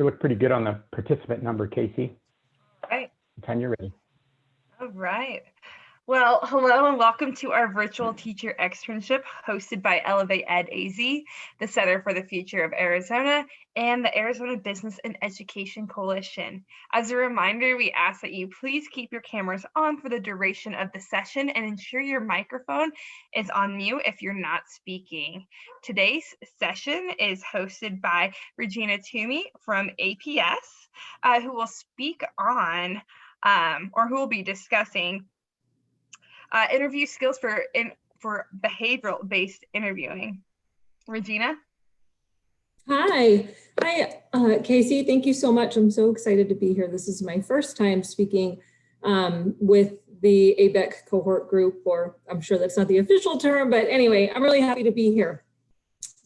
We look pretty good on the participant number, Casey. All right. Anytime you're ready. All right. Well, hello and welcome to our virtual teacher externship hosted by ElevateEdAZ, the Center for the Future of Arizona, and the Arizona Business and Education Coalition. As a reminder, we ask that you please keep your cameras on for the duration of the session and ensure your microphone is on mute if you're not speaking. Today's session is hosted by Regina Toomey from APS, who will speak on, or who will be discussing interview skills for behavioral-based interviewing. Regina? Hi, Casey. Thank you so much. I'm so excited to be here. This is my first time speaking with the ABEC cohort group, or I'm sure that's not the official term, but anyway, I'm really happy to be here.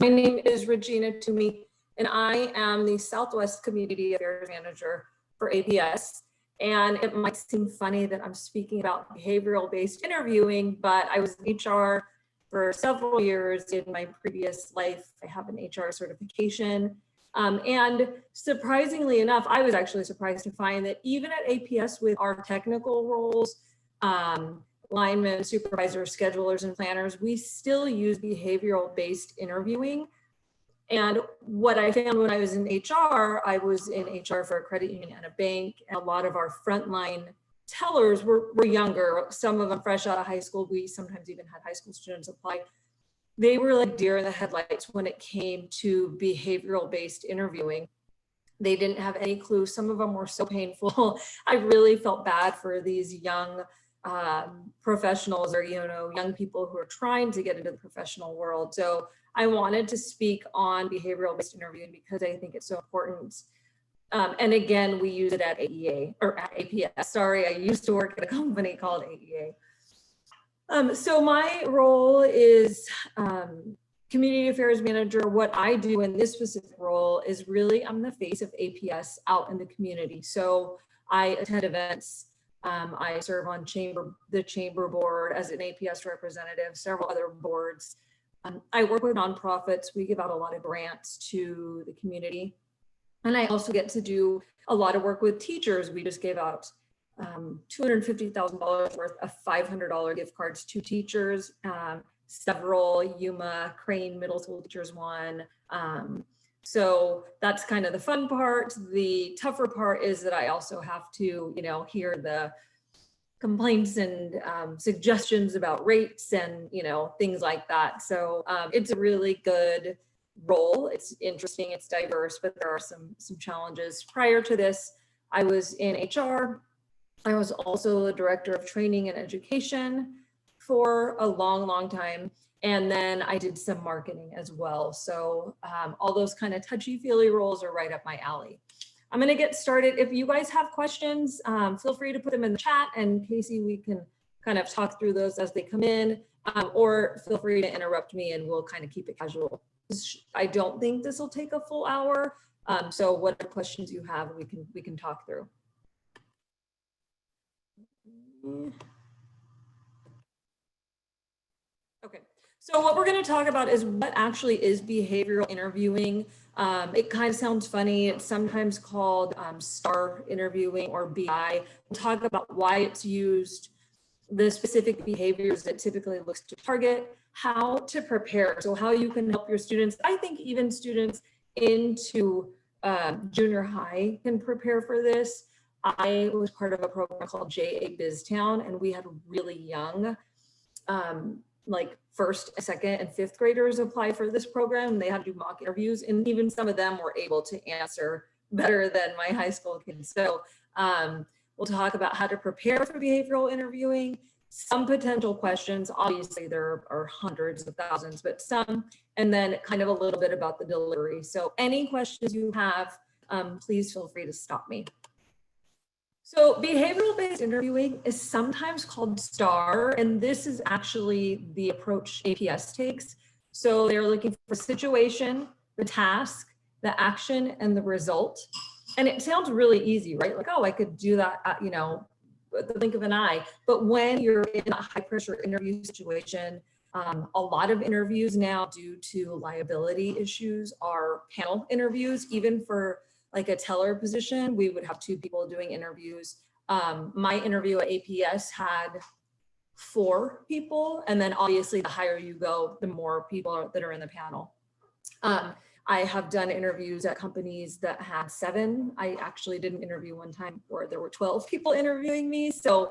My name is Regina Toomey, and I am the Southwest Community Affairs Manager for APS. And it might seem funny that I'm speaking about behavioral-based interviewing, but I was in HR for several years in my previous life. I have an HR certification. And surprisingly enough, I was actually surprised to find that even at APS with our technical roles, linemen, supervisors, schedulers, and planners, we still use behavioral-based interviewing. And what I found when I was in HR, I was in HR for a credit union and a bank, and a lot of our frontline tellers were younger, some of them fresh out of high school. We sometimes even had high school students apply. They were like deer in the headlights when it came to behavioral-based interviewing. They didn't have any clue. Some of them were so painful. I really felt bad for these young professionals, or young people who are trying to get into the professional world. So I wanted to speak on behavioral-based interviewing because I think it's so important. And again, we use it at AEA, or at APS. Sorry, I used to work at a company called AEA. So my role is Community Affairs Manager. What I do in this specific role is really, I'm the face of APS out in the community. So I attend events. I serve on the chamber board as an APS representative, several other boards. I work with nonprofits. We give out a lot of grants to the community. And I also get to do a lot of work with teachers. We just gave out $250,000 worth of $500 gift cards to teachers. Several Yuma, Crane middle school teachers won. So that's kind of the fun part. The tougher part is that I also have to, hear the complaints and suggestions about rates and things like that. So it's a really good role. It's interesting, it's diverse, but there are some challenges. Prior to this, I was in HR. I was also the director of training and education for a long time. And then I did some marketing as well. So all those kind of touchy-feely roles are right up my alley. I'm going to get started. If you guys have questions, feel free to put them in the chat, and Casey, we can kind of talk through those as they come in, or feel free to interrupt me and we'll kind of keep it casual. I don't think this will take a full hour. So whatever questions you have, we can talk through. Okay. So what we're going to talk about is what actually is behavioral interviewing. It kind of sounds funny. It's sometimes called STAR interviewing or BI. We'll talk about why it's used, the specific behaviors that typically looks to target, how to prepare, so how you can help your students. I think even students into junior high can prepare for this. I was part of a program called JA BizTown, and we had really young like first, second, and fifth graders apply for this program. They had to do mock interviews, and even some of them were able to answer better than my high school kids. So we'll talk about how to prepare for behavioral interviewing, some potential questions. Obviously, there are hundreds of thousands, but some, and then kind of a little bit about the delivery. So any questions you have, please feel free to stop me. So behavioral-based interviewing is sometimes called STAR, and this is actually the approach APS takes. So they're looking for the situation, the task, the action, and the result. And it sounds really easy, right? Like, oh, I could do that, at the blink of an eye. But when you're in a high-pressure interview situation, a lot of interviews now, due to liability issues, are panel interviews, even for like a teller position, we would have 2 people doing interviews. My interview at APS had 4 people, and then obviously the higher you go, the more people that are in the panel. I have done interviews at companies that had 7. I actually did an interview one time where there were 12 people interviewing me. So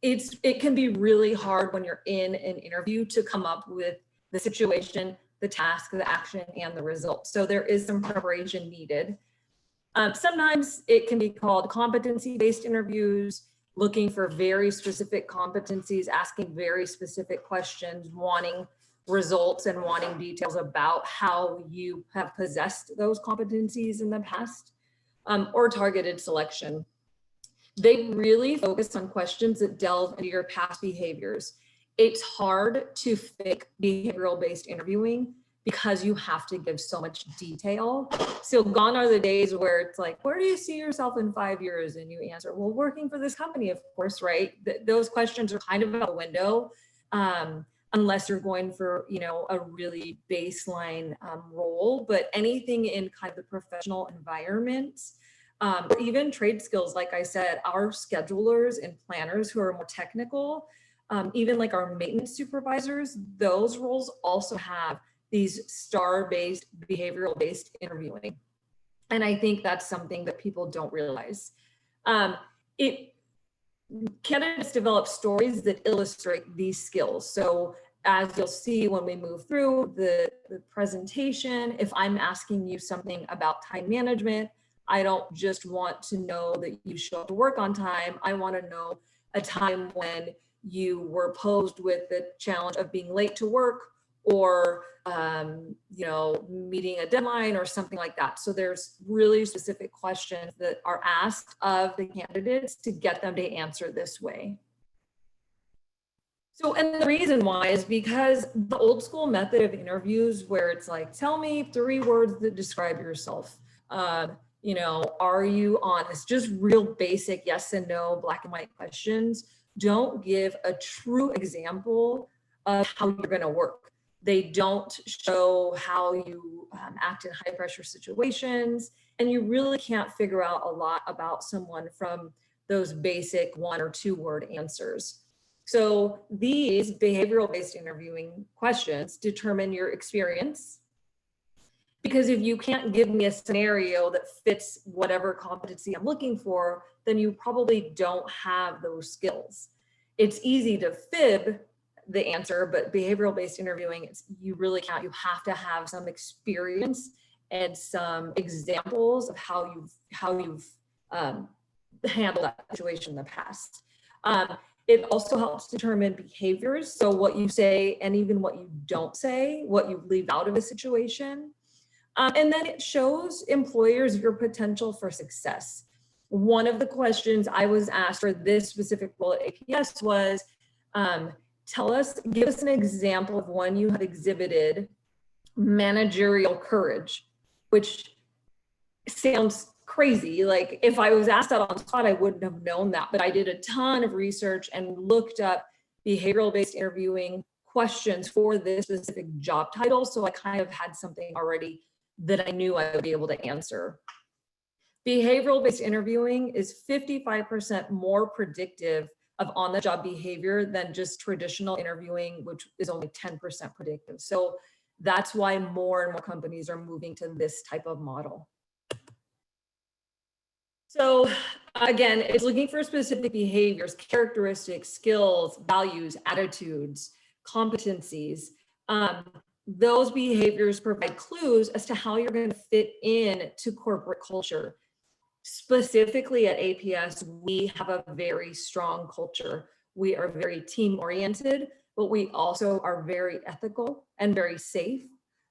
it can be really hard when you're in an interview to come up with the situation, the task, the action, and the result. So there is some preparation needed. Sometimes it can be called competency-based interviews, looking for very specific competencies, asking very specific questions, wanting results and wanting details about how you have possessed those competencies in the past, or targeted selection. They really focus on questions that delve into your past behaviors. It's hard to fake behavioral-based interviewing because you have to give so much detail. So gone are the days where it's like, where do you see yourself in 5 years? And you answer, well, working for this company, of course, right? Those questions are kind of out the window, unless you're going for, a really baseline role. But anything in kind of the professional environment, or even trade skills, like I said, our schedulers and planners who are more technical, even like our maintenance supervisors, those roles also have these STAR-based, behavioral-based interviewing. And I think that's something that people don't realize. Candidates develop stories that illustrate these skills. So as you'll see when we move through the presentation, if I'm asking you something about time management, I don't just want to know that you show up to work on time. I want to know a time when you were posed with the challenge of being late to work, or meeting a deadline or something like that. So there's really specific questions that are asked of the candidates to get them to answer this way. So, and the reason why is because the old school method of interviews where it's like, tell me 3 words that describe yourself. Are you honest? Just real basic yes and no, black and white questions don't give a true example of how you're going to work. They don't show how you act in high pressure situations, and you really can't figure out a lot about someone from those basic 1 or 2 word answers. So these behavioral-based interviewing questions determine your experience, because if you can't give me a scenario that fits whatever competency I'm looking for, then you probably don't have those skills. It's easy to fib the answer, but behavioral-based interviewing, you really can't. You have to have some experience and some examples of how you've handled that situation in the past. It also helps determine behaviors, so what you say and even what you don't say, what you leave out of a situation. And then it shows employers your potential for success. One of the questions I was asked for this specific role at APS was, give us an example of when you have exhibited managerial courage, which sounds crazy. Like if I was asked that on the spot, I wouldn't have known that, but I did a ton of research and looked up behavioral-based interviewing questions for this specific job title. So I kind of had something already that I knew I would be able to answer. Behavioral-based interviewing is 55% more predictive of on-the-job behavior than just traditional interviewing, which is only 10% predictive. So that's why more and more companies are moving to this type of model. So again, it's looking for specific behaviors, characteristics, skills, values, attitudes, competencies. Those behaviors provide clues as to how you're going to fit in to corporate culture. Specifically at APS, we have a very strong culture. We are very team-oriented, but we also are very ethical and very safe.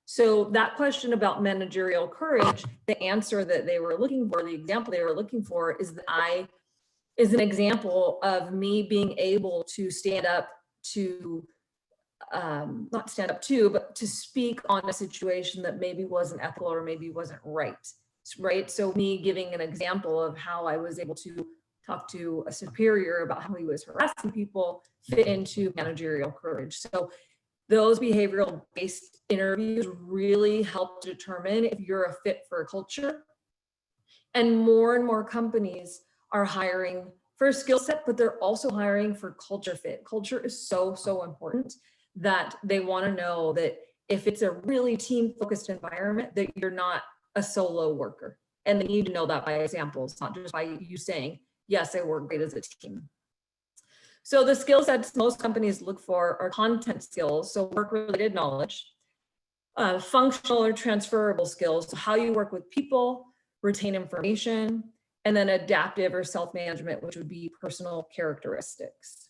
So that question about managerial courage, the answer that they were looking for, the example they were looking for is an example of me being able to stand up to, not stand up to, but to speak on a situation that maybe wasn't ethical or maybe wasn't right. So me giving an example of how I was able to talk to a superior about how he was harassing people fit into managerial courage. So those behavioral-based interviews really help determine if you're a fit for a culture. And more companies are hiring for skill set, but they're also hiring for culture fit. Culture is so important that they want to know that if it's a really team-focused environment, that you're not a solo worker. And they need to know that by examples, not just by you saying, yes, I work great as a team. So the skill sets most companies look for are content skills, so work-related knowledge, functional or transferable skills, so how you work with people, retain information, and then adaptive or self-management, which would be personal characteristics.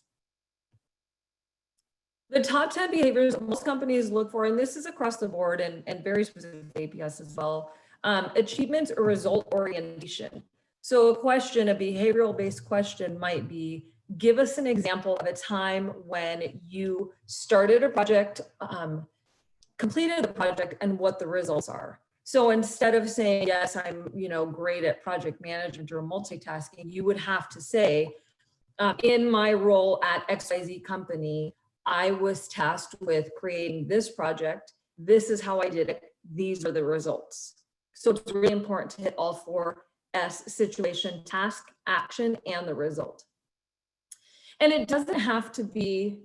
The top 10 behaviors most companies look for, and this is across the board and very specific to APS as well, achievements or result orientation. So a question, a behavioral-based question might be, give us an example of a time when you started a project, completed the project, and what the results are. So instead of saying, yes, I'm great at project management or multitasking, you would have to say, in my role at XYZ company, I was tasked with creating this project. This is how I did it. These are the results. So it's really important to hit all four S: situation, task, action, and the result. And it doesn't have to be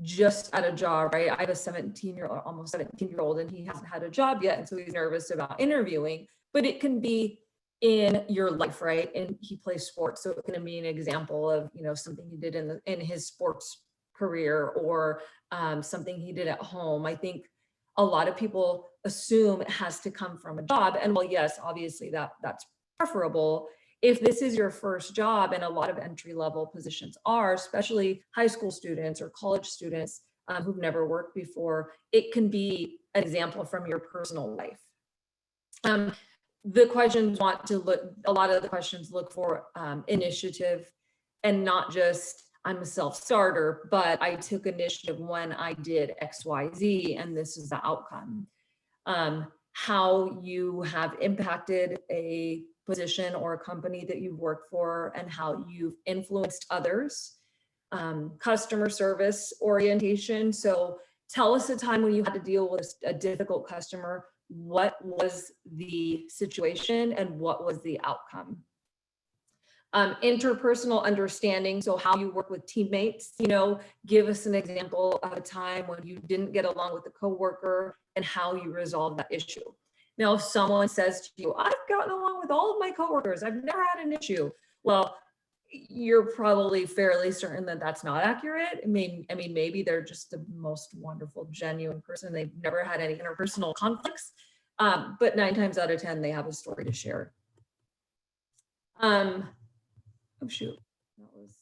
just at a job, right? I have a 17-year-old, almost 17-year-old, and he hasn't had a job yet, and so he's nervous about interviewing, but it can be in your life, right? And he plays sports, so it can be an example of, something he did in his sports career, or something he did at home. I think a lot of people assume it has to come from a job, and well, yes, obviously that's preferable. If this is your first job, and a lot of entry-level positions are, especially high school students or college students who've never worked before, it can be an example from your personal life. The questions a lot of the questions look for initiative, and not just, I'm a self-starter, but I took initiative when I did X, Y, Z, and this is the outcome. How you have impacted a position or a company that you've worked for, and how you've influenced others. Customer service orientation. So tell us a time when you had to deal with a difficult customer. What was the situation and what was the outcome? Interpersonal understanding. So how you work with teammates, give us an example of a time when you didn't get along with a coworker and how you resolved that issue. Now, if someone says to you, I've gotten along with all of my coworkers, I've never had an issue. Well, you're probably fairly certain that that's not accurate. I mean, maybe they're just the most wonderful, genuine person. They've never had any interpersonal conflicts, but 9 times out of 10, they have a story to share. Oh shoot, that was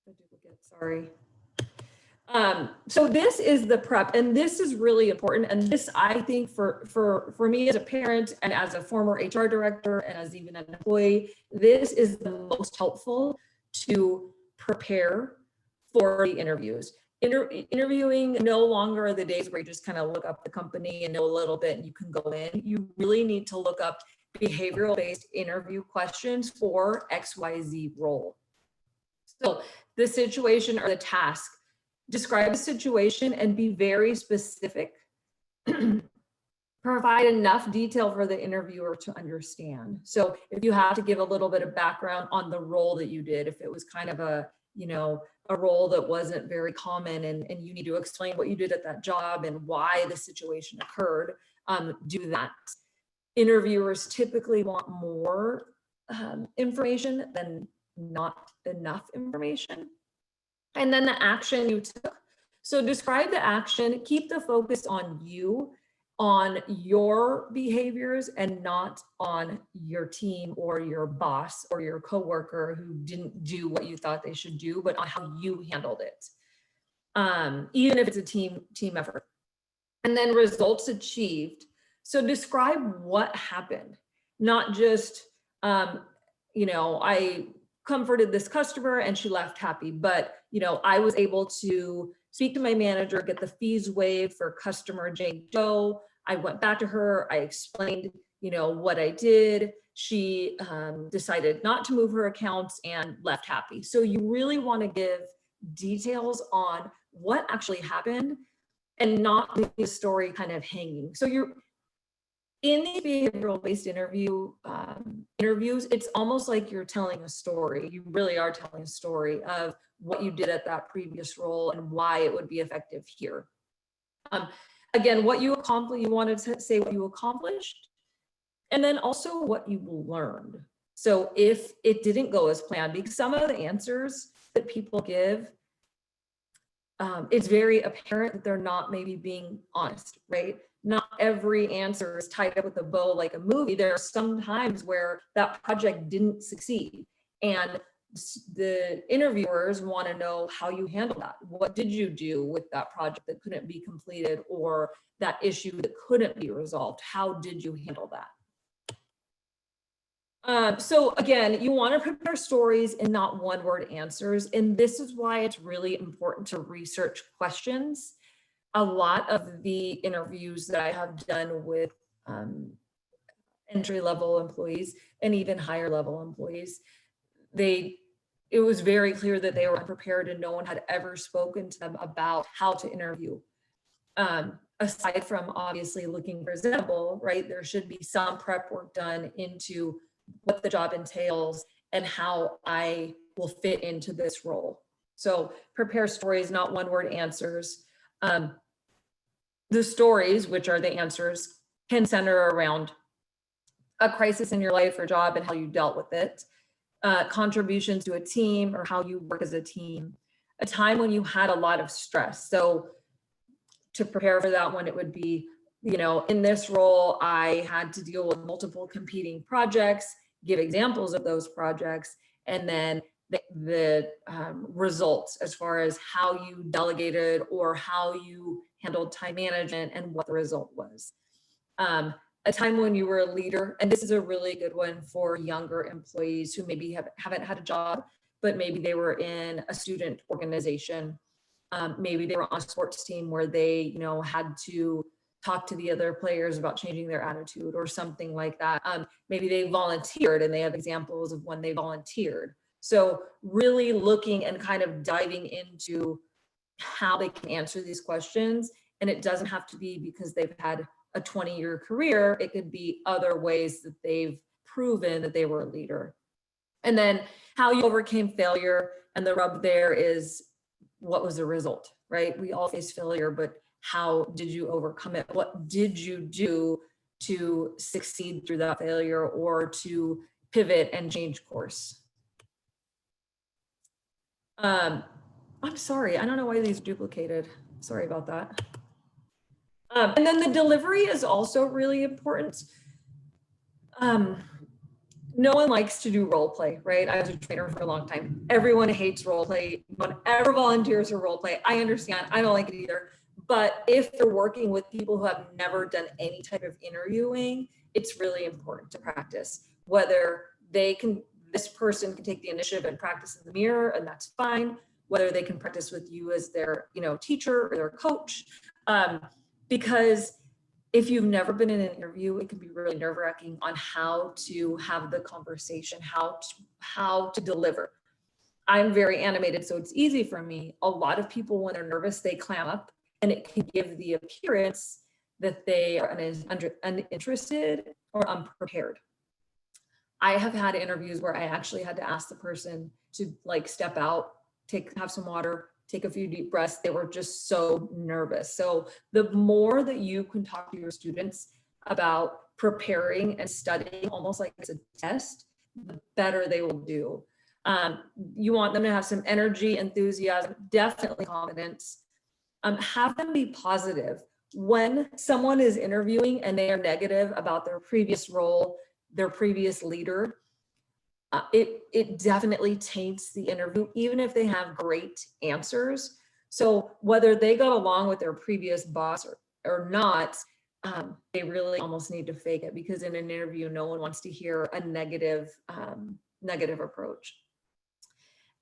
a duplicate, sorry. So this is the prep, and this is really important. And this, I think, for me as a parent and as a former HR director and as even an employee, this is the most helpful to prepare for the interviews. Interviewing no longer are the days where you just kind of look up the company and know a little bit and you can go in. You really need to look up behavioral-based interview questions for XYZ role. So the situation or the task. Describe the situation and be very specific. Provide enough detail for the interviewer to understand. So if you have to give a little bit of background on the role that you did, if it was kind of a role that wasn't very common, and you need to explain what you did at that job and why the situation occurred, do that. Interviewers typically want more information than not enough information. And then the action you took. So describe the action, keep the focus on you, on your behaviors, and not on your team or your boss or your coworker who didn't do what you thought they should do, but on how you handled it. Even if it's a team effort. And then results achieved. So describe what happened, not just, I comforted this customer and she left happy, but I was able to speak to my manager, get the fees waived for customer Jane Doe. I went back to her, I explained what I did. She decided not to move her accounts and left happy. So you really want to give details on what actually happened and not leave the story kind of hanging. So in these behavioral-based interviews, it's almost like you're telling a story. You really are telling a story of what you did at that previous role and why it would be effective here. Again, what you accomplished, you wanted to say what you accomplished, and then also what you learned. So if it didn't go as planned, because some of the answers that people give, it's very apparent that they're not maybe being honest, right? Not every answer is tied up with a bow like a movie. There are some times where that project didn't succeed, and the interviewers want to know how you handle that. What did you do with that project that couldn't be completed, or that issue that couldn't be resolved? How did you handle that? So again, you want to prepare stories and not one-word answers. And this is why it's really important to research questions. A lot of the interviews that I have done with entry-level employees and even higher-level employees, it was very clear that they were unprepared and no one had ever spoken to them about how to interview. Aside from obviously looking presentable, right? There should be some prep work done into what the job entails and how I will fit into this role. So prepare stories, not one-word answers. The stories, which are the answers, can center around a crisis in your life or job and how you dealt with it, contributions to a team or how you work as a team, a time when you had a lot of stress. So to prepare for that one, it would be, in this role, I had to deal with multiple competing projects, give examples of those projects, and then the results as far as how you delegated or how you handled time management and what the result was. A time when you were a leader, and this is a really good one for younger employees who maybe haven't had a job, but maybe they were in a student organization. Maybe they were on a sports team where they, had to talk to the other players about changing their attitude or something like that. Maybe they volunteered and they have examples of when they volunteered. So really looking and kind of diving into how they can answer these questions. And it doesn't have to be because they've had a 20-year career. It could be other ways that they've proven that they were a leader. And then how you overcame failure. And the rub there is, what was the result, right? We all face failure, but how did you overcome it? What did you do to succeed through that failure or to pivot and change course? I'm sorry, I don't know why these are duplicated. Sorry about that. And then the delivery is also really important. No one likes to do role play, right? I was a trainer for a long time. Everyone hates role play. No one ever volunteers for role play. I understand, I don't like it either. But if they're working with people who have never done any type of interviewing, it's really important to practice. Whether this person can take the initiative and practice in the mirror, and that's fine. Whether they can practice with you as their, teacher or their coach. Because if you've never been in an interview, it can be really nerve-wracking on how to have the conversation, how to deliver. I'm very animated, so it's easy for me. A lot of people, when they're nervous, they clam up, and it can give the appearance that they are uninterested or unprepared. I have had interviews where I actually had to ask the person to step out, have some water, take a few deep breaths. They were just so nervous. So the more that you can talk to your students about preparing and studying almost like it's a test, the better they will do. You want them to have some energy, enthusiasm, definitely confidence. Have them be positive. When someone is interviewing and they are negative about their previous role, their previous leader, it definitely taints the interview, even if they have great answers. So whether they got along with their previous boss or not, they really almost need to fake it, because in an interview, no one wants to hear a negative approach.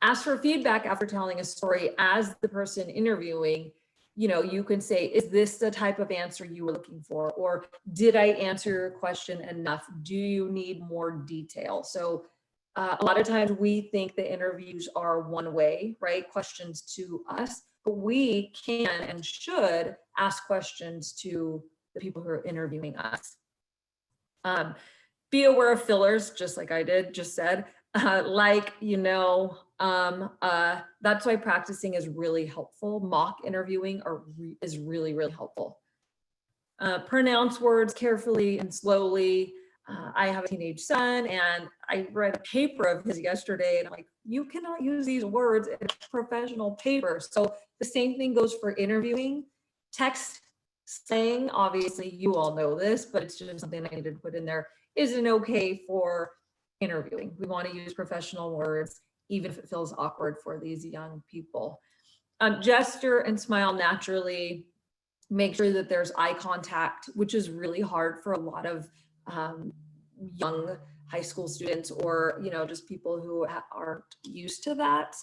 Ask for feedback after telling a story. As the person interviewing, you can say, is this the type of answer you were looking for? Or did I answer your question enough? Do you need more detail? So a lot of times we think the interviews are one way, right? Questions to us, but we can and should ask questions to the people who are interviewing us. Be aware of fillers, just like I just said. That's why practicing is really helpful. Mock interviewing is really, really helpful. Pronounce words carefully and slowly. I have a teenage son, and I read a paper of his yesterday, and I'm like, you cannot use these words in professional paper. So the same thing goes for interviewing. Text slang, obviously you all know this, but it's just something I needed to put in there, isn't okay for interviewing. We want to use professional words, even if it feels awkward for these young people. Gesture and smile naturally. Make sure that there's eye contact, which is really hard for a lot of young high school students, or just people who aren't used to that.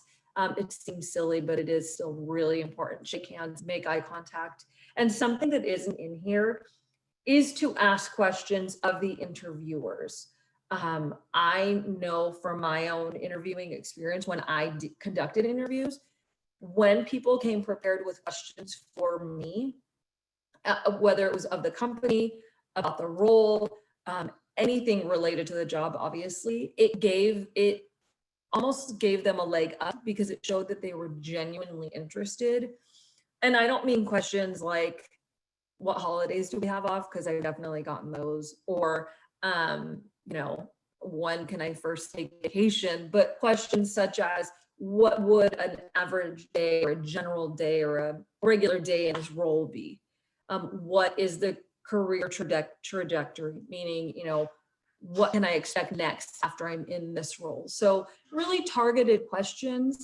It seems silly, but it is still really important. Shake hands, make eye contact. And something that isn't in here is to ask questions of the interviewers. I know from my own interviewing experience, when I conducted interviews, when people came prepared with questions for me, whether it was of the company, about the role, anything related to the job, obviously, it almost gave them a leg up, because it showed that they were genuinely interested. And I don't mean questions like, what holidays do we have off? Because I've definitely gotten those. Or, when can I first take vacation? But questions such as, what would an average day or a general day or a regular day in this role be? What is the career trajectory? Meaning, what can I expect next after I'm in this role? So really targeted questions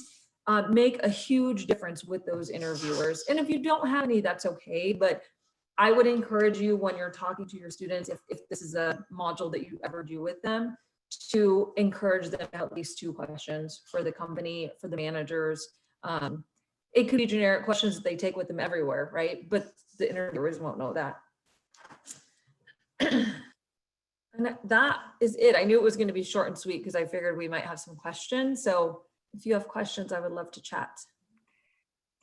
make a huge difference with those interviewers. And if you don't have any, that's okay. But I would encourage you, when you're talking to your students, if this is a module that you ever do with them, to encourage them at least 2 questions for the company, for the managers. It could be generic questions that they take with them everywhere, right? But the interviewers won't know that. And that is it. I knew it was going to be short and sweet, because I figured we might have some questions. So if you have questions, I would love to chat.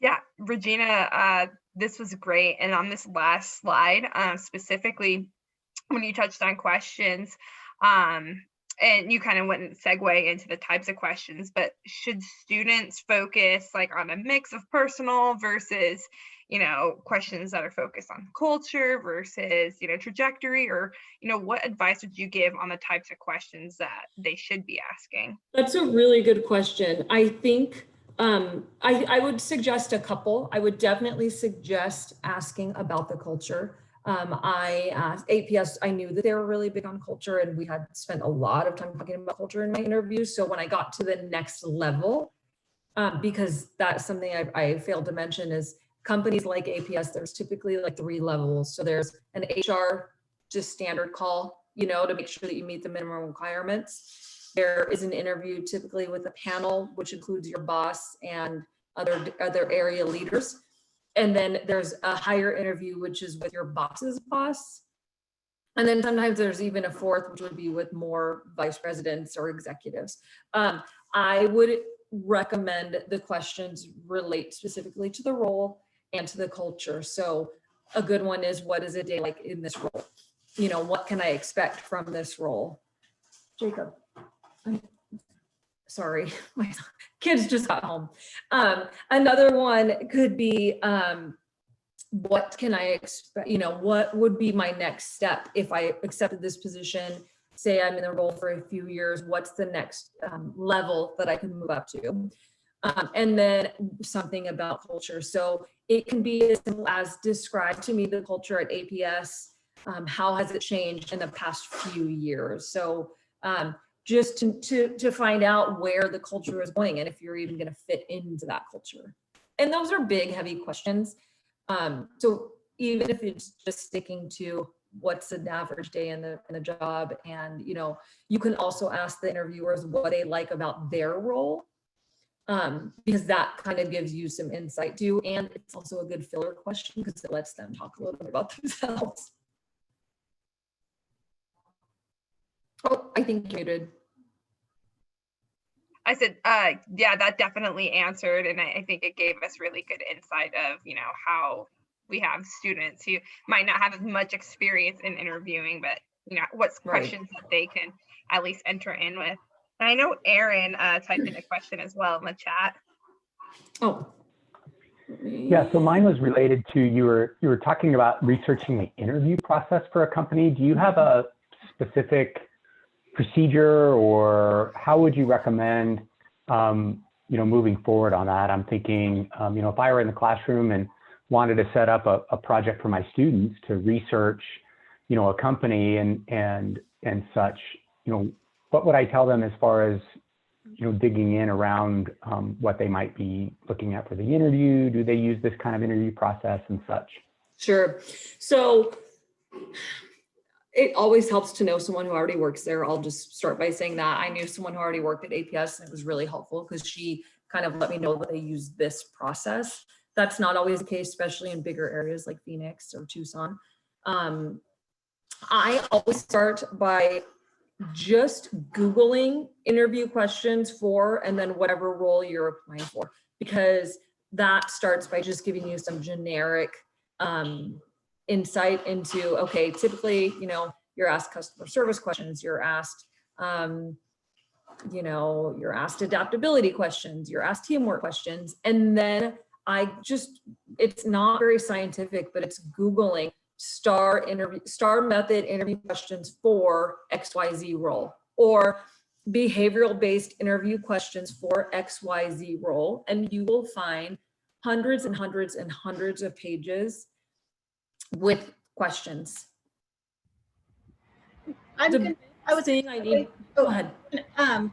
Yeah, Regina, this was great. And on this last slide, specifically when you touched on questions, and you kind of went and segue into the types of questions, but should students focus on a mix of personal versus, questions that are focused on culture versus, trajectory, or, what advice would you give on the types of questions that they should be asking? That's a really good question. I think I would suggest a couple. I would definitely suggest asking about the culture. I asked APS, I knew that they were really big on culture, and we had spent a lot of time talking about culture in my interviews. So when I got to the next level, because that's something I failed to mention, is companies like APS, there's typically 3 levels. So there's an HR, just standard call, to make sure that you meet the minimum requirements. There is an interview typically with a panel, which includes your boss and other area leaders. And then there's a higher interview, which is with your boss's boss. And then sometimes there's even a 4th, which would be with more vice presidents or executives. I would recommend the questions relate specifically to the role and to the culture. So a good one is, what is a day like in this role? What can I expect from this role? Jacob. Sorry, my kids just got home. Another one could be, what can I expect? What would be my next step if I accepted this position? Say I'm in the role for a few years, what's the next level that I can move up to? And then something about culture. So it can be as simple as, describe to me the culture at APS. How has it changed in the past few years? So just to find out where the culture is going, and if you're even going to fit into that culture. And those are big, heavy questions. So even if it's just sticking to what's an average day in the job, and you can also ask the interviewers what they like about their role, because that kind of gives you some insight too. And it's also a good filler question, because it lets them talk a little bit about themselves. Oh, I think you're muted. I said, yeah, that definitely answered. And I think it gave us really good insight of, how we have students who might not have as much experience in interviewing, but what's Right. questions that they can at least enter in with. And I know Aaron typed in a question as well in the chat. Oh. Yeah, so mine was related to you were talking about researching the interview process for a company. Do you have a specific procedure, or how would you recommend moving forward on that? I'm thinking, if I were in the classroom and wanted to set up a project for my students to research, a company and such, what would I tell them as far as, digging in around what they might be looking at for the interview? Do they use this kind of interview process and such? Sure. So it always helps to know someone who already works there. I'll just start by saying that I knew someone who already worked at APS, and it was really helpful because she kind of let me know that they use this process. That's not always the case, especially in bigger areas like Phoenix or Tucson. I always start by just Googling interview questions for, and then whatever role you're applying for, because that starts by just giving you some generic insight into, okay, typically, you're asked customer service questions, you're asked, you're asked adaptability questions, you're asked teamwork questions. And then it's not very scientific, but it's Googling star method interview questions for XYZ role, or behavioral based interview questions for XYZ role. And you will find hundreds and hundreds and hundreds of pages with questions. Go ahead.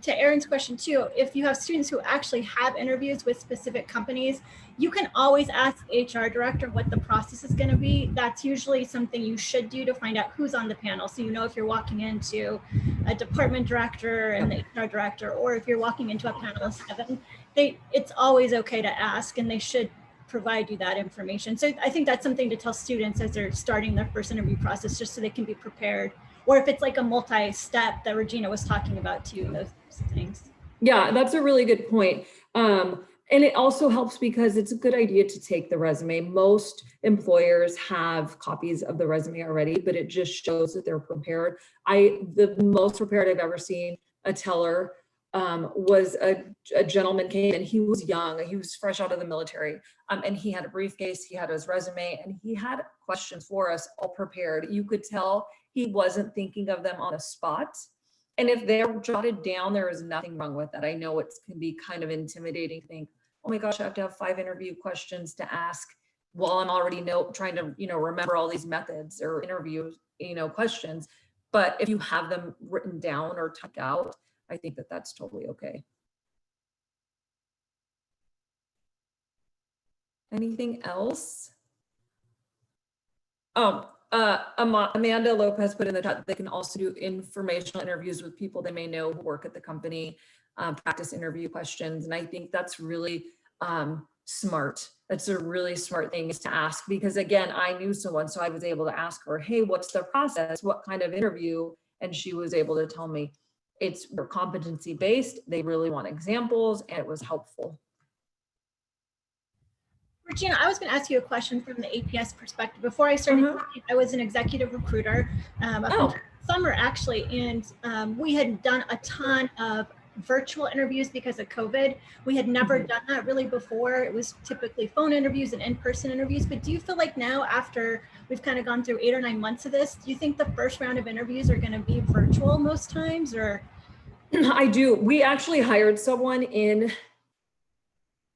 To Aaron's question too, if you have students who actually have interviews with specific companies, you can always ask HR director what the process is going to be. That's usually something you should do to find out who's on the panel. So if you're walking into a department director and the HR director, or if you're walking into a panel of 7, it's always okay to ask, and they should provide you that information. So I think that's something to tell students as they're starting their first interview process, just so they can be prepared. Or if it's like a multi-step that Regina was talking about too, those things. Yeah, that's a really good point. And it also helps because it's a good idea to take the resume. Most employers have copies of the resume already, but it just shows that they're prepared. The most prepared I've ever seen a teller was a gentleman came, and he was young. He was fresh out of the military, and he had a briefcase, he had his resume, and he had questions for us all prepared. You could tell he wasn't thinking of them on the spot. And if they're jotted down, there is nothing wrong with that. I know it can be kind of intimidating to think, oh my gosh, I have to have 5 interview questions to ask while I'm already trying to, remember all these methods or interview, questions. But if you have them written down or typed out, I think that that's totally okay. Anything else? Amanda Lopez put in the chat that they can also do informational interviews with people they may know who work at the company, practice interview questions. And I think that's really smart. That's a really smart thing is to ask, because again, I knew someone, so I was able to ask her, hey, what's the process? What kind of interview? And she was able to tell me it's competency based. They really want examples, and it was helpful. Regina, I was going to ask you a question from the APS perspective. Before I started, I was an executive recruiter summer actually, and we had done a ton of virtual interviews because of COVID. We had never done that really before. It was typically phone interviews and in-person interviews. But do you feel like now, after we've kind of gone through 8 or 9 months of this, do you think the first round of interviews are going to be virtual most times, or? I do. We actually hired someone in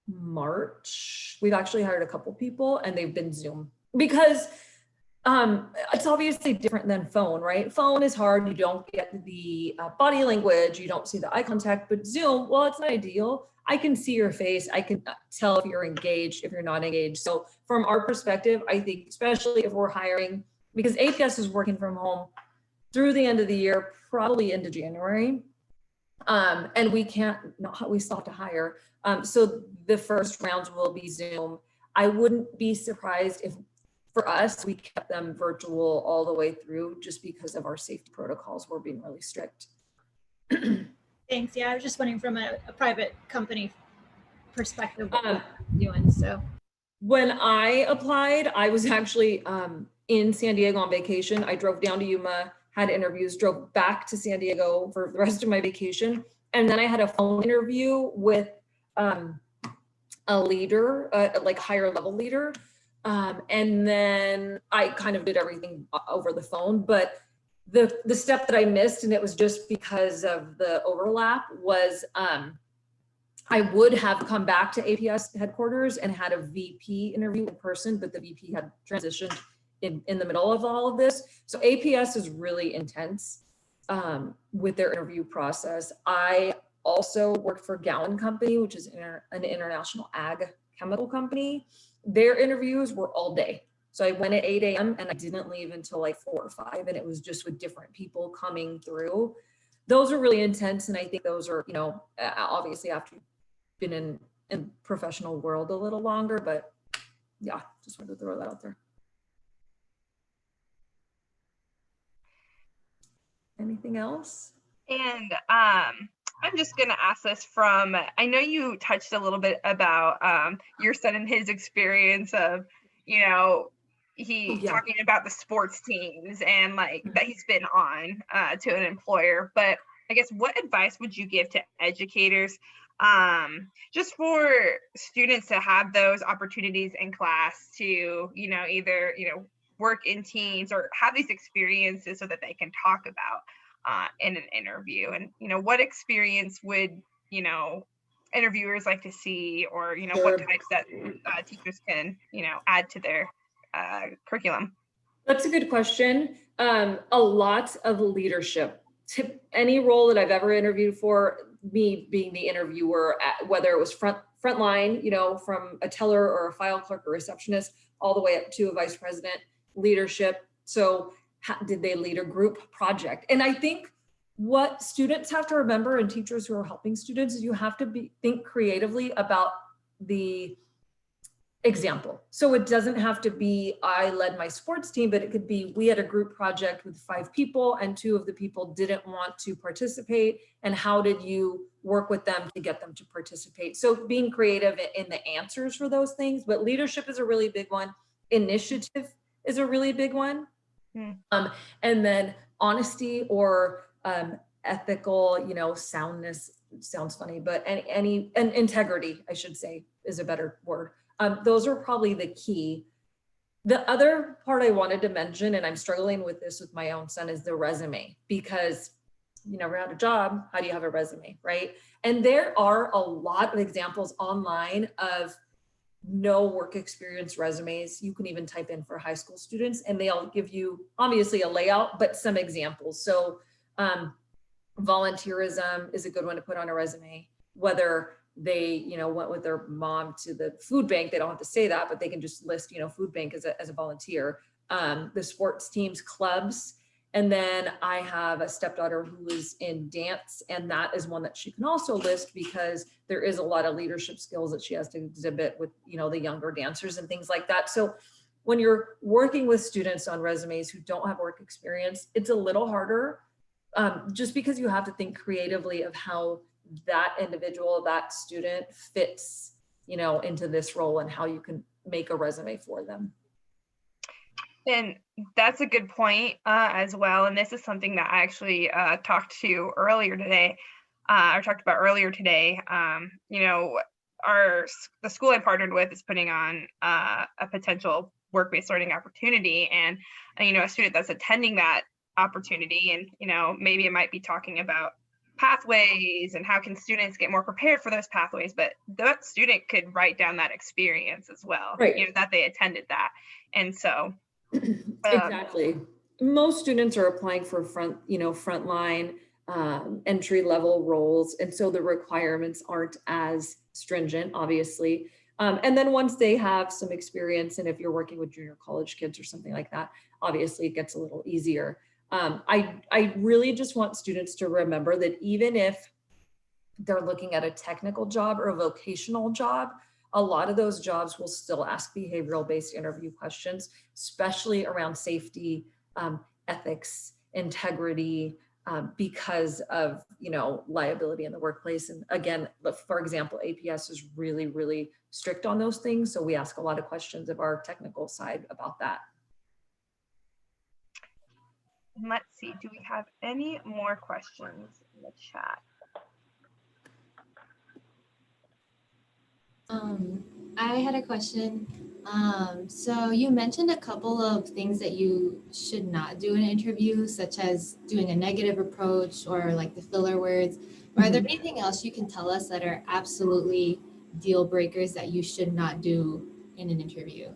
March. We've actually hired a couple people, and they've been Zoom because it's obviously different than phone, right? Phone is hard. You don't get the body language. You don't see the eye contact, but Zoom, well, it's not ideal. I can see your face. I can tell if you're engaged, if you're not engaged. So from our perspective, I think, especially if we're hiring, because APS is working from home through the end of the year, probably into January. And we still have to hire. So the first rounds will be Zoom. I wouldn't be surprised if, for us, we kept them virtual all the way through, just because of our safety protocols. We're being really strict. Thanks. Yeah, I was just wondering from a private company perspective what we're doing. So when I applied, I was actually in San Diego on vacation. I drove down to Yuma, had interviews, drove back to San Diego for the rest of my vacation. And then I had a phone interview with a leader, like higher level leader. And then I kind of did everything over the phone, but the step that I missed, and it was just because of the overlap, was I would have come back to APS headquarters and had a VP interview in person, but the VP had transitioned in the middle of all of this. So APS is really intense with their interview process. I also worked for Gowan Company, which is an international ag chemical company. Their interviews were all day. So I went at 8 a.m. and I didn't leave until like 4 or 5. And it was just with different people coming through. Those are really intense. And I think those are, you know, obviously after you've been in professional world a little longer, but yeah, just wanted to throw that out there. Anything else? And I'm just going to ask this from, I know you touched a little bit about your son and his experience of, you know, talking about the sports teams and like that he's been on to an employer, but I guess what advice would you give to educators just for students to have those opportunities in class to, you know, either, you know, work in teams or have these experiences so that they can talk about in an interview? And, you know, what experience would, you know, interviewers like to see, or, you know, what types that teachers can, you know, add to their curriculum? That's a good question. A lot of leadership. Any role that I've ever interviewed for, me being the interviewer, whether it was frontline, you know, from a teller or a file clerk or receptionist, all the way up to a vice president, leadership. So did they lead a group project? And I think what students have to remember, and teachers who are helping students, is you have to think creatively about the example. So it doesn't have to be, I led my sports team, but it could be, we had a group project with 5 people and 2 of the people didn't want to participate. And how did you work with them to get them to participate? So being creative in the answers for those things, but leadership is a really big one. Initiative is a really big one. And then honesty or ethical, you know, soundness sounds funny, but and integrity, I should say, is a better word. Those are probably the key. The other part I wanted to mention, and I'm struggling with this with my own son, is the resume, because you never had a job. How do you have a resume, right? And there are a lot of examples online of no work experience resumes. You can even type in for high school students and they'll give you obviously a layout, but some examples. So volunteerism is a good one to put on a resume, whether they, you know, went with their mom to the food bank. They don't have to say that, but they can just list, you know, food bank as a volunteer. The sports teams, clubs. And then I have a stepdaughter who is in dance, and that is one that she can also list because there is a lot of leadership skills that she has to exhibit with, you know, the younger dancers and things like that. So when you're working with students on resumes who don't have work experience, it's a little harder just because you have to think creatively of how that individual, that student fits, you know, into this role and how you can make a resume for them. And that's a good point as well. And this is something that I actually talked about earlier today. You know, the school I partnered with is putting on a potential work-based learning opportunity, and you know, a student that's attending that opportunity, and you know, maybe it might be talking about pathways and how can students get more prepared for those pathways, but that student could write down that experience as well, right? You know, that they attended that. And so exactly, most students are applying for frontline entry level roles, and so the requirements aren't as stringent, obviously. And then once they have some experience, and if you're working with junior college kids or something like that, obviously it gets a little easier. I really just want students to remember that even if they're looking at a technical job or a vocational job, a lot of those jobs will still ask behavioral-based interview questions, especially around safety, ethics, integrity, because of, you know, liability in the workplace. And again, for example, APS is really, really strict on those things. So we ask a lot of questions of our technical side about that. And let's see, do we have any more questions in the chat? I had a question. So you mentioned a couple of things that you should not do in an interview, such as doing a negative approach or like the filler words. Are there anything else you can tell us that are absolutely deal breakers that you should not do in an interview?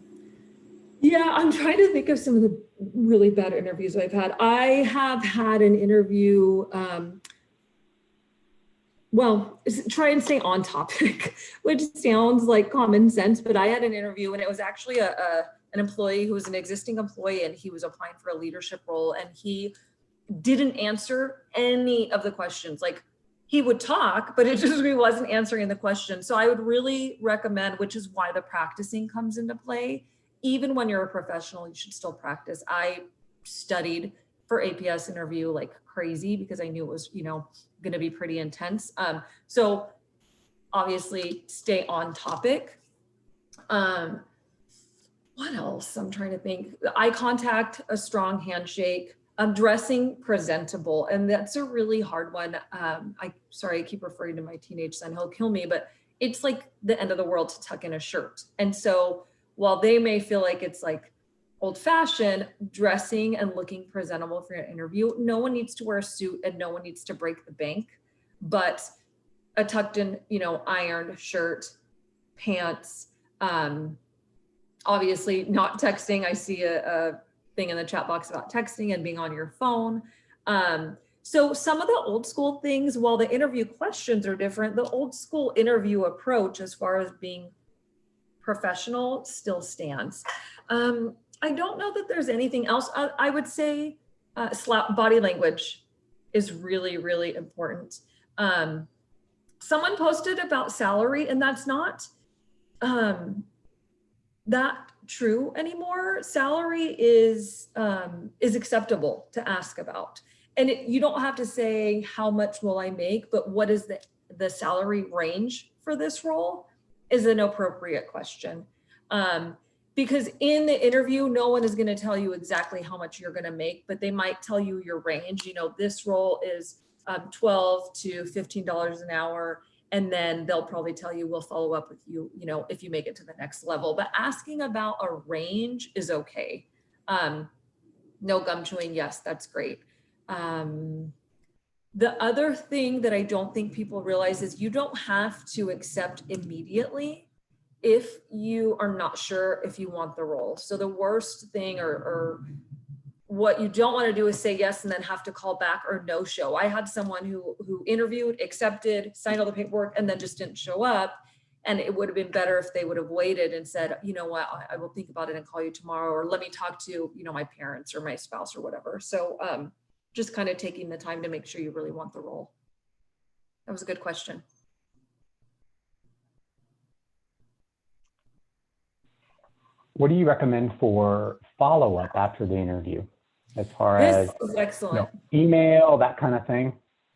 Yeah, I'm trying to think of some of the really bad interviews I've had. I have had an interview, well, try and stay on topic, which sounds like common sense, but I had an interview and it was actually an employee who was an existing employee and he was applying for a leadership role and he didn't answer any of the questions. Like he would talk, but it just he wasn't answering the question. So I would really recommend, which is why the practicing comes into play. Even when you're a professional, you should still practice. I studied for APS interview like crazy because I knew it was, going to be pretty intense. So obviously stay on topic. What else? I'm trying to think. Eye contact, a strong handshake, dressing presentable. And that's a really hard one. Sorry, I keep referring to my teenage son, he'll kill me, but it's like the end of the world to tuck in a shirt. And so while they may feel like it's like old fashioned, dressing and looking presentable for your interview, no one needs to wear a suit and no one needs to break the bank, but a tucked in, ironed shirt, pants, obviously not texting. I see a thing in the chat box about texting and being on your phone. So some of the old school things, while the interview questions are different, the old school interview approach as far as being professional still stands. I don't know that there's anything else. I would say body language is really, really important. Someone posted about salary and that's not that true anymore. Salary is acceptable to ask about. And you don't have to say how much will I make, but what is the salary range for this role is an appropriate question. Because in the interview, no one is going to tell you exactly how much you're going to make, but they might tell you your range. This role is $12 to $15 an hour. And then they'll probably tell you, we'll follow up with you, if you make it to the next level. But asking about a range is okay. No gum chewing, yes, that's great. The other thing that I don't think people realize is you don't have to accept immediately if you are not sure if you want the role. So the worst thing or what you don't want to do is say yes and then have to call back or no show. I had someone who interviewed, accepted, signed all the paperwork, and then just didn't show up. And it would have been better if they would have waited and said, you know what, I will think about it and call you tomorrow, or let me talk to, my parents or my spouse or whatever. So just kind of taking the time to make sure you really want the role. That was a good question. What do you recommend for follow-up after the interview, as far as excellent. Email, that kind of thing?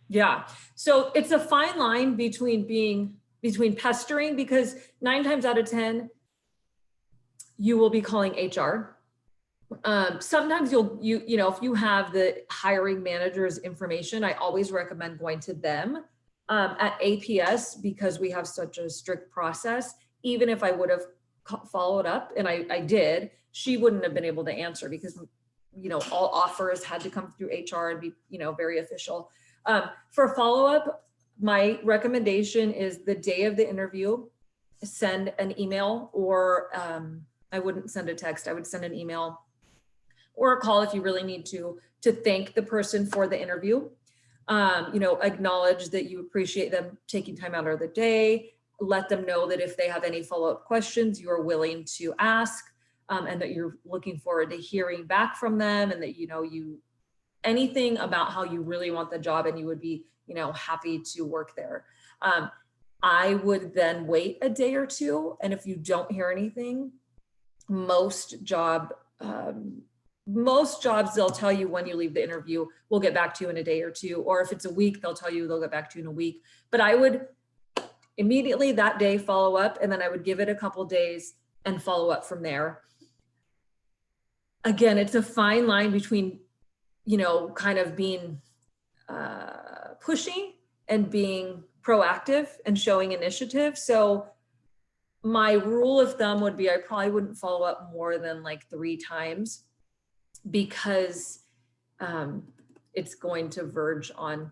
Yeah. So it's a fine line between pestering, because 9 times out of 10, you will be calling HR. Sometimes if you have the hiring manager's information, I always recommend going to them. At APS, because we have such a strict process, even if I would have followed up, and I did, she wouldn't have been able to answer because, all offers had to come through HR and be, very official. For follow-up, my recommendation is the day of the interview, send an email, or I wouldn't send a text, I would send an email or a call if you really need to thank the person for the interview. Acknowledge that you appreciate them taking time out of the day. Let them know that if they have any follow-up questions, you are willing to ask, and that you're looking forward to hearing back from them, and that, anything about how you really want the job and you would be, happy to work there. I would then wait a day or two. And if you don't hear anything, most jobs, they'll tell you when you leave the interview, we'll get back to you in a day or two. Or if it's a week, they'll tell you they'll get back to you in a week. But I would immediately that day follow up, and then I would give it a couple days and follow up from there. Again, it's a fine line between you know, kind of being pushy and being proactive and showing initiative. So my rule of thumb would be I probably wouldn't follow up more than like 3 times, because it's going to verge on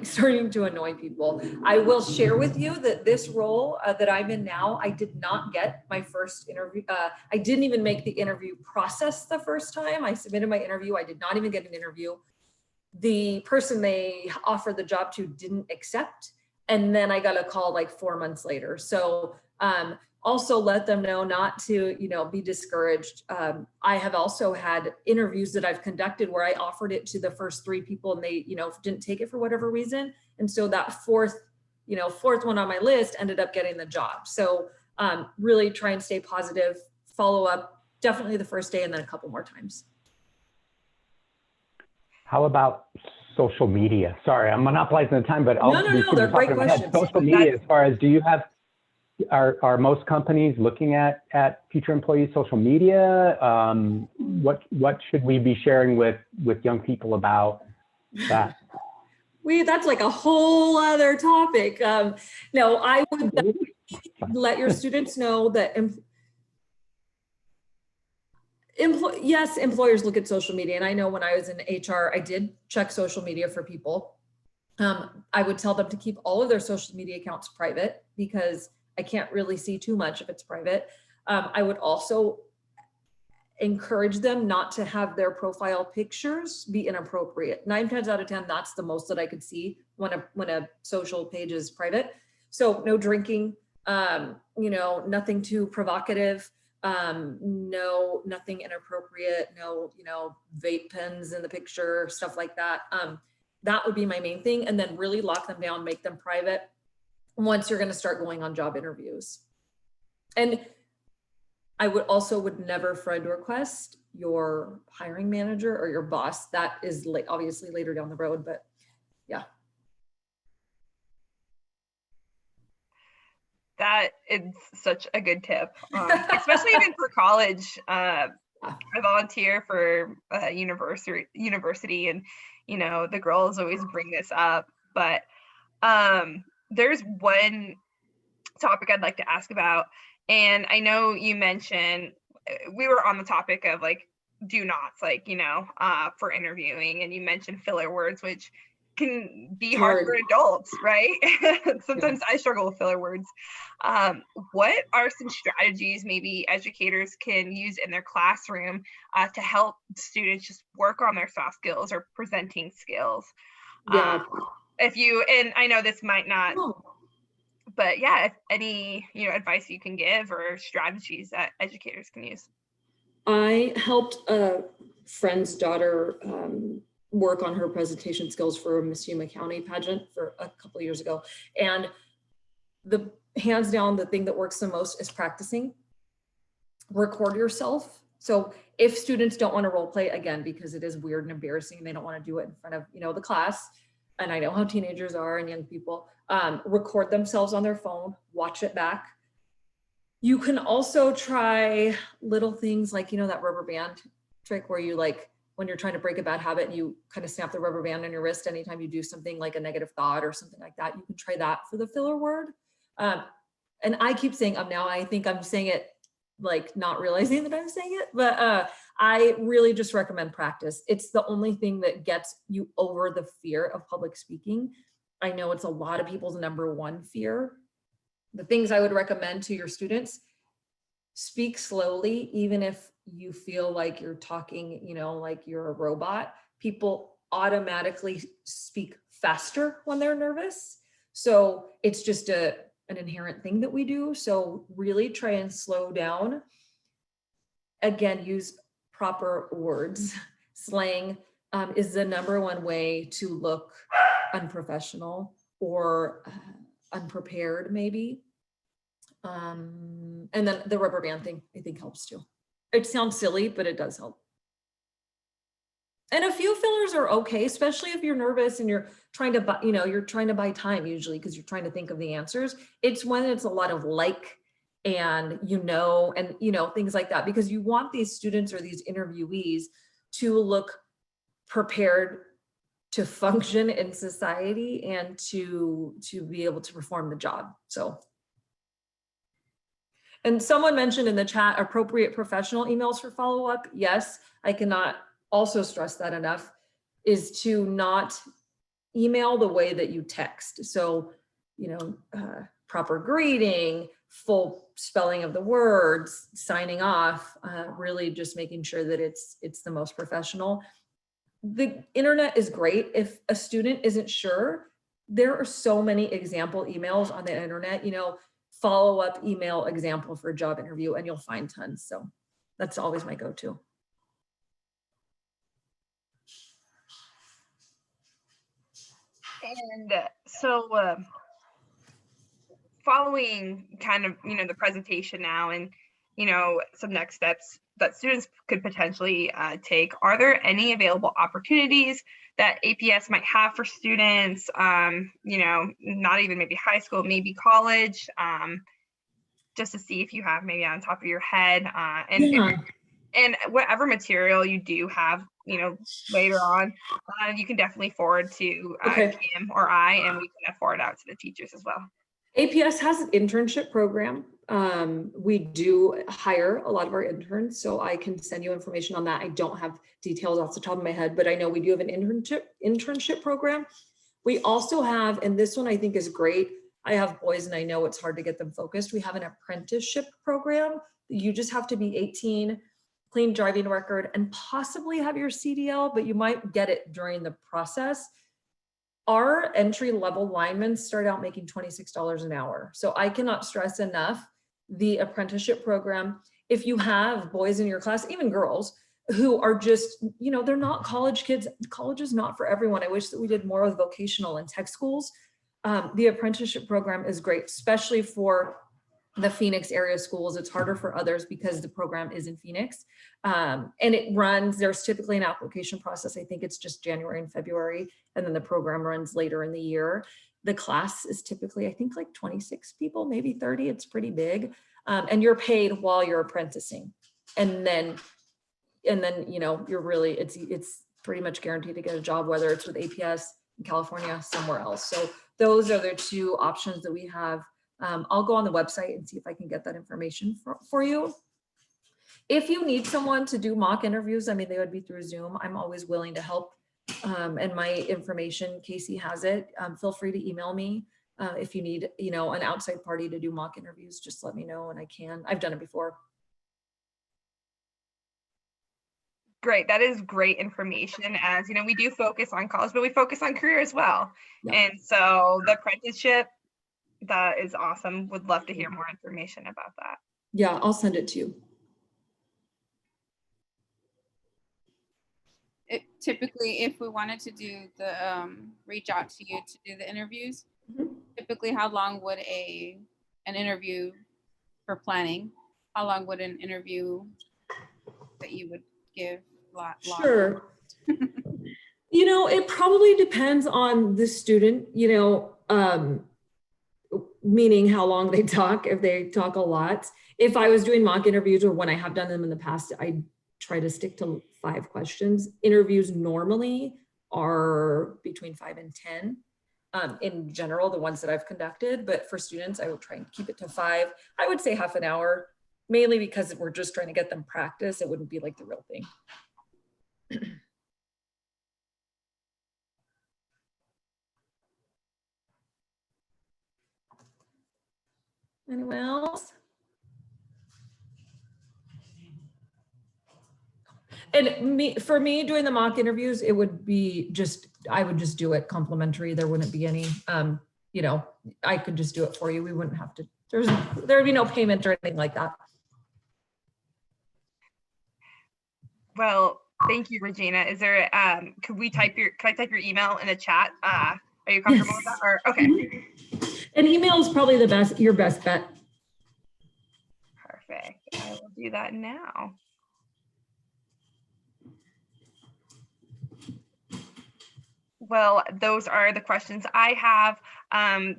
starting to annoy people. I will share with you that this role that I'm in now, I did not get my first interview. I didn't even make the interview process the first time. I submitted my interview. I did not even get an interview. The person they offered the job to didn't accept. And then I got a call like 4 months later. So also let them know not to, you know, be discouraged. I have also had interviews that I've conducted where I offered it to the first 3 people and they, you know, didn't take it for whatever reason. And so that fourth one on my list ended up getting the job. So really try and stay positive, follow up, definitely the first day and then a couple more times. How about social media? Sorry, I'm monopolizing the time, but No, they're great questions. Social media, as far as, do you have, are most companies looking at future employees' social media? What should we be sharing with young people about that? That's like a whole other topic. No, I would let your students know that yes, employers look at social media. And I know when I was in HR, I did check social media for people. I would tell them to keep all of their social media accounts private, because I can't really see too much if it's private. I would also encourage them not to have their profile pictures be inappropriate. 9 times out of 10, that's the most that I could see when a social page is private. So no drinking, you know, nothing too provocative, no, nothing inappropriate, no, you know, vape pens in the picture, stuff like that. That would be my main thing. And then really lock them down, make them private once you're going to start going on job interviews. And I would never friend request your hiring manager or your boss. That is obviously later down the road, but yeah. That is such a good tip, especially even for college. I volunteer for a university, and you know the girls always bring this up, but there's one topic I'd like to ask about, and I know you mentioned we were on the topic of like do nots, like, you know, for interviewing, and you mentioned filler words, which can be hard for adults, right? Sometimes I struggle with filler words. What are some strategies maybe educators can use in their classroom to help students just work on their soft skills or presenting skills? And I know this might not, but yeah, if any, you know, advice you can give or strategies that educators can use. I helped a friend's daughter work on her presentation skills for a Miss Yuma County pageant for a couple of years ago. And the hands down, the thing that works the most is practicing. Record yourself. So if students don't want to role play, again, because it is weird and embarrassing, and they don't want to do it in front of, you know, the class. And I know how teenagers are and young people, record themselves on their phone, watch it back. You can also try little things like, you know, that rubber band trick where you like, when you're trying to break a bad habit and you kind of snap the rubber band on your wrist anytime you do something like a negative thought or something like that, you can try that for the filler word. And I keep saying now, I think I'm saying it like not realizing that I'm saying it, but I really just recommend practice. It's the only thing that gets you over the fear of public speaking. I know it's a lot of people's number one fear. The things I would recommend to your students: speak slowly, even if you feel like you're talking, you know, like you're a robot. People automatically speak faster when they're nervous. So it's just an inherent thing that we do. So really try and slow down. Again, use proper words. Slang is the number one way to look unprofessional or unprepared maybe. And then the rubber band thing, I think, helps too. It sounds silly, but it does help. And a few fillers are okay, especially if you're nervous and you're trying to buy, you know, you're trying to buy time usually because you're trying to think of the answers. It's when it's a lot of like, and you know, things like that, because you want these students or these interviewees to look prepared to function in society and to be able to perform the job. So, and someone mentioned in the chat, appropriate professional emails for follow-up. Yes, I cannot also stress that enough, is to not email the way that you text. So, proper greeting, full spelling of the words, signing off, really just making sure that it's the most professional. The internet is great. If a student isn't sure, there are so many example emails on the internet, follow-up email example for a job interview, and you'll find tons. So that's always my go-to. And so following kind of, the presentation now and, some next steps that students could potentially take, are there any available opportunities that APS might have for students, not even maybe high school, maybe college, just to see if you have maybe on top of your head, and whatever material you do have, later on, you can definitely forward to Kim or I, and we can forward out to the teachers as well. APS has an internship program. We do hire a lot of our interns, so I can send you information on that. I don't have details off the top of my head, but I know we do have an internship program. We also have, and this one I think is great, I have boys and I know it's hard to get them focused. We have an apprenticeship program. You just have to be 18, clean driving record, and possibly have your CDL, but you might get it during the process. Our entry-level linemen start out making $26 an hour. So I cannot stress enough the apprenticeship program. If you have boys in your class, even girls, who are just, they're not college kids. College is not for everyone. I wish that we did more with vocational and tech schools. The apprenticeship program is great, especially for the Phoenix area schools. It's harder for others because the program is in Phoenix. And it runs, there's typically an application process. I think it's just January and February, and then the program runs later in the year. The class is typically, I think, like 26 people, maybe 30. It's pretty big. And you're paid while you're apprenticing. And then, you're really, it's pretty much guaranteed to get a job, whether it's with APS in California, somewhere else. So those are the two options that we have. I'll go on the website and see if I can get that information for you. If you need someone to do mock interviews, they would be through Zoom. I'm always willing to help. And my information, Casey has it. Feel free to email me. If you need, an outside party to do mock interviews, just let me know and I can. I've done it before. Great. That is great information, as we do focus on college, but we focus on career as well. Yeah. And so the apprenticeship, that is awesome. Would love to hear more information about that. Yeah, I'll send it to you. Typically, if we wanted to do the reach out to you to do the interviews, typically how long would an interview for planning? How long would an interview that you would give? Sure. It probably depends on the student. Meaning how long they talk. If they talk a lot, if I was doing mock interviews, or when I have done them in the past, I try to stick to 5 questions. Interviews normally are between 5 and 10 in general, the ones that I've conducted, but for students, I will try and keep it to 5. I would say half an hour, mainly because we're just trying to get them practice. It wouldn't be like the real thing. Anyone else? And for me doing the mock interviews, it would be I would just do it complimentary. There wouldn't be any, I could just do it for you. We wouldn't have to, there would be no payment or anything like that. Well, thank you, Regina. Is there, could I type your email in the chat? Are you comfortable with that? Or, okay. An email is probably your best bet. Perfect. I will do that now. Well, those are the questions I have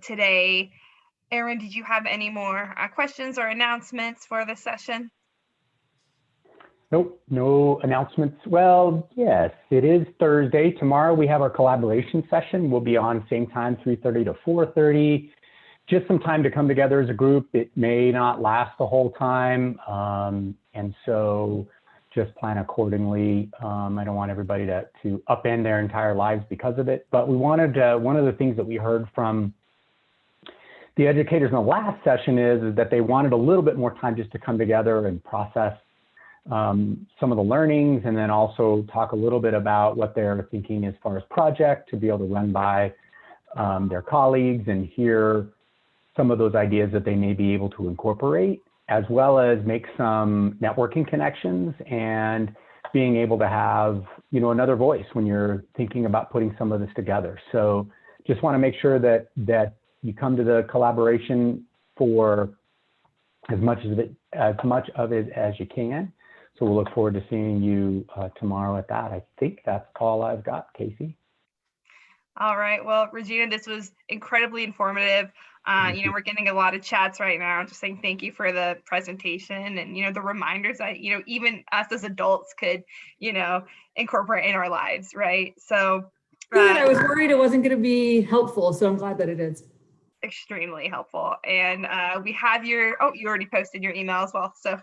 today. Erin, did you have any more questions or announcements for this session? Nope, no announcements. Well, yes, it is Thursday. Tomorrow we have our collaboration session. We'll be on same time, 3:30 to 4:30. Just some time to come together as a group. It may not last the whole time. And so just plan accordingly. I don't want everybody to upend their entire lives because of it. But we wanted one of the things that we heard from the educators in the last session is that they wanted a little bit more time just to come together and process some of the learnings, and then also talk a little bit about what they're thinking as far as project to be able to run by their colleagues and hear some of those ideas that they may be able to incorporate, as well as make some networking connections and being able to have, you know, another voice when you're thinking about putting some of this together. So just want to make sure that you come to the collaboration for as much of it as you can. So we'll look forward to seeing you tomorrow at that. I think that's all I've got, Casey. All right. Well, Regina, this was incredibly informative. You know, we're getting a lot of chats right now, just saying thank you for the presentation and, you know, the reminders that, you know, even us as adults could, you know, incorporate in our lives, right? So good. I was worried it wasn't going to be helpful, so I'm glad that it is. Extremely helpful. And we have your, oh, you already posted your email as well. So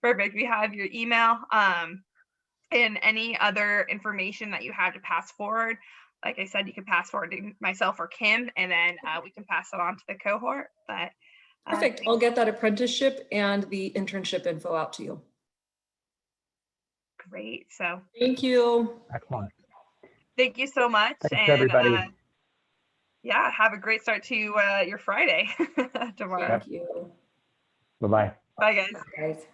perfect. We have your email and any other information that you have to pass forward. Like I said, you can pass forward to myself or Kim, and then we can pass it on to the cohort. But perfect. I'll get that apprenticeship and the internship info out to you. Great. So thank you. Excellent. Thank you so much. Thanks, everybody. Yeah, have a great start to your Friday tomorrow. Thank you. Bye-bye. Bye, guys. Bye, guys.